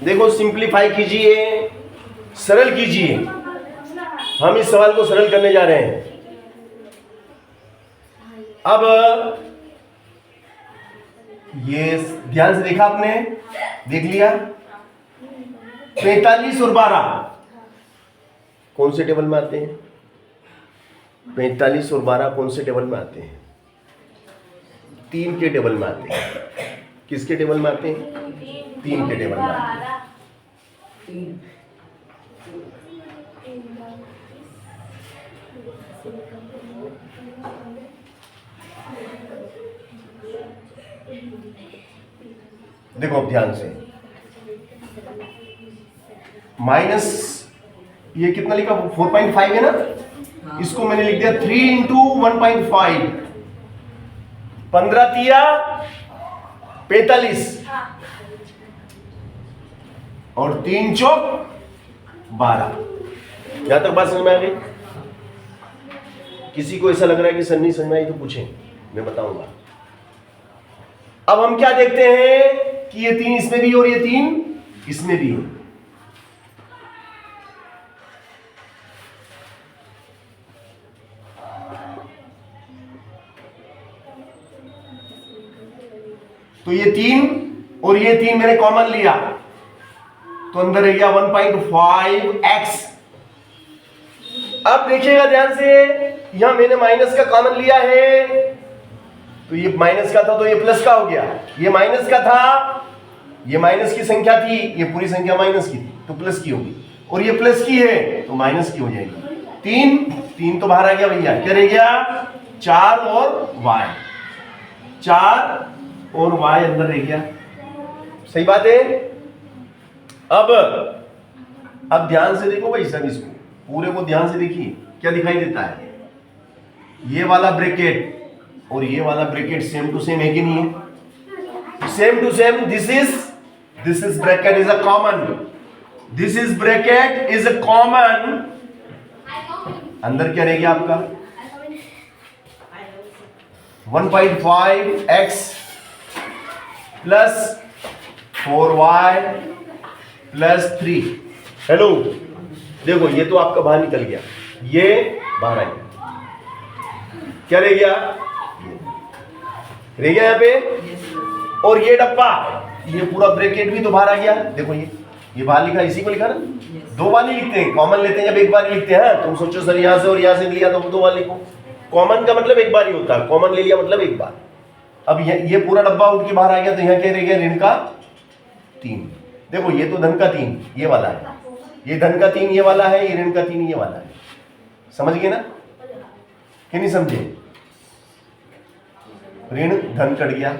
देखो सिंप्लीफाई कीजिए, सरल कीजिए। हम इस सवाल को सरल करने जा रहे हैं। अब ये ध्यान से देखा आपने, देख लिया। 45 और 12 कौन से टेबल में आते हैं? 45 और 12 कौन से टेबल में आते हैं? 3 के टेबल में आते हैं। किसके टेबल में आते हैं? 3 के टेबल में आते हैं। देखो अब ध्यान से, माइनस ये कितना लिखा? 4.5 है ना, इसको मैंने लिख दिया 3 इंटू 1.5। 15 तिया 45 और 3 चौक 12। यहां तक बात समझ में आ गई? किसी को ऐसा लग रहा है कि सर नहीं समझ में आई तो पूछें, मैं बताऊंगा। अब हम क्या देखते हैं कि ये 3 इसमें भी और ये 3 इसमें भी है। तो ये 3 और ये 3 मैंने कॉमन लिया तो अंदर रह गया 1.5x। अब देखिएगा ध्यान से, यहां मैंने माइनस का कॉमन लिया है तो ये माइनस का था तो ये प्लस का हो गया। ये माइनस का था, ये माइनस की संख्या थी, ये पूरी संख्या माइनस की थी तो प्लस की होगी, और ये प्लस की है तो माइनस की हो जाएगी। 3 तो बाहर आ गया भैया, क्या रह गया? 4 और y, 4 और y अंदर रह गया। सही बात है। अब ध्यान से देखो भाई सब, इसको पूरे को ध्यान से देखिए क्या दिखाई देता है। ये वाला ब्रैकेट और ये वाला ब्रैकेट सेम टू सेम है कि नहीं है? Same to same. This is bracket is a common, this is bracket is a common. अंदर क्या रह गया आपका? 1.5x plus 4y plus 3। Hello, देखो ये तो आपका बाहर निकल गया, ये बाहर आ गया। क्या रह गया? रह गया यहाँ पे। और ये डब्बा, ये पूरा ब्रैकेट भी तो बाहर आ गया। देखो ये बाहर लिखा, इसी को लिखा ना। 2 बार नहीं लिखते हैं, कॉमन लेते हैं जब एक बार लिखते हैं। तुम सोचो सर यहाँ से और यहाँ से लिया तो 2 बार लिखो। कॉमन का मतलब एक बार ही होता है, कॉमन ले लिया मतलब एक बार। अब ये पूरा डब्बा उठ के बाहर आ गया तो यहाँ क्या रह गया? ऋण का 3। देखो ये तो धन का 3 ये वाला है, ये धन का 3 ये वाला है, ये ऋण का 3 ये वाला है। समझ गए ना कि नहीं समझे? ऋण धन कट गया,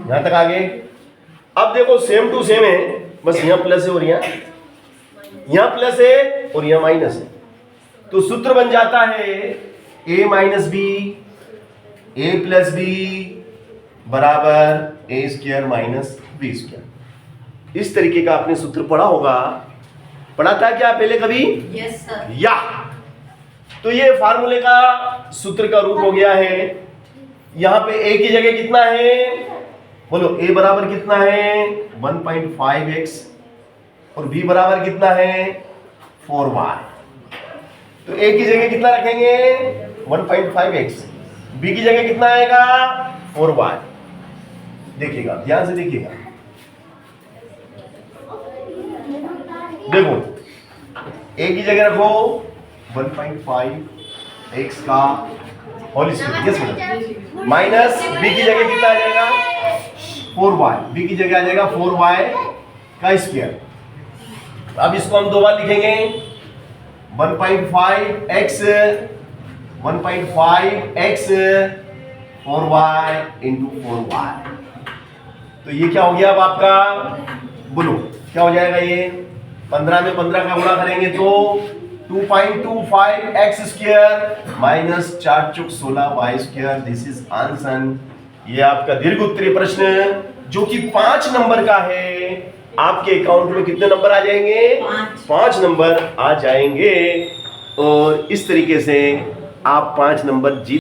यहां तक आ गए। अब देखो सेम टू सेम है, बस यहां प्लस है और यहां प्लस है और यहां माइनस है। तो सूत्र बन जाता है a minus b a plus b बराबर a square minus b square. इस तरीके का आपने सूत्र पढ़ा होगा। पढ़ा था क्या पहले कभी? Yes sir. या तो ये फार्मूले का सूत्र का रूप हो गया है। यहां पे a की जगह कितना है? बोलो a बराबर कितना है? 1.5x और b बराबर कितना है? 4y। तो a की जगह कितना रखेंगे? 1.5x। b की जगह कितना आएगा? 4y। देखिएगा ध्यान से देखिएगा, देखो a की जगह रखो 1.5x का whole square, yes minus b की जगह कितना आ जाएगा? 4y। b की जगह आ जाएगा 4y का स्क्वायर। अब इसको हम 2 बार लिखेंगे, 1.5x 4y इंटू 4y। तो ये क्या हो गया अब आपका? बोलो क्या हो जाएगा? ये 15 में 15 का गुणा करेंगे तो 2.25x square minus 4 Chowk 16y square. This is answer. ये आपका दीर्घ उत्तरीय प्रश्न जो कि 5 नंबर का है, आपके अकाउंट में कितने नंबर आ जाएंगे? 5 नंबर आ जाएंगे। और इस तरीके से आप 5 नंबर जीत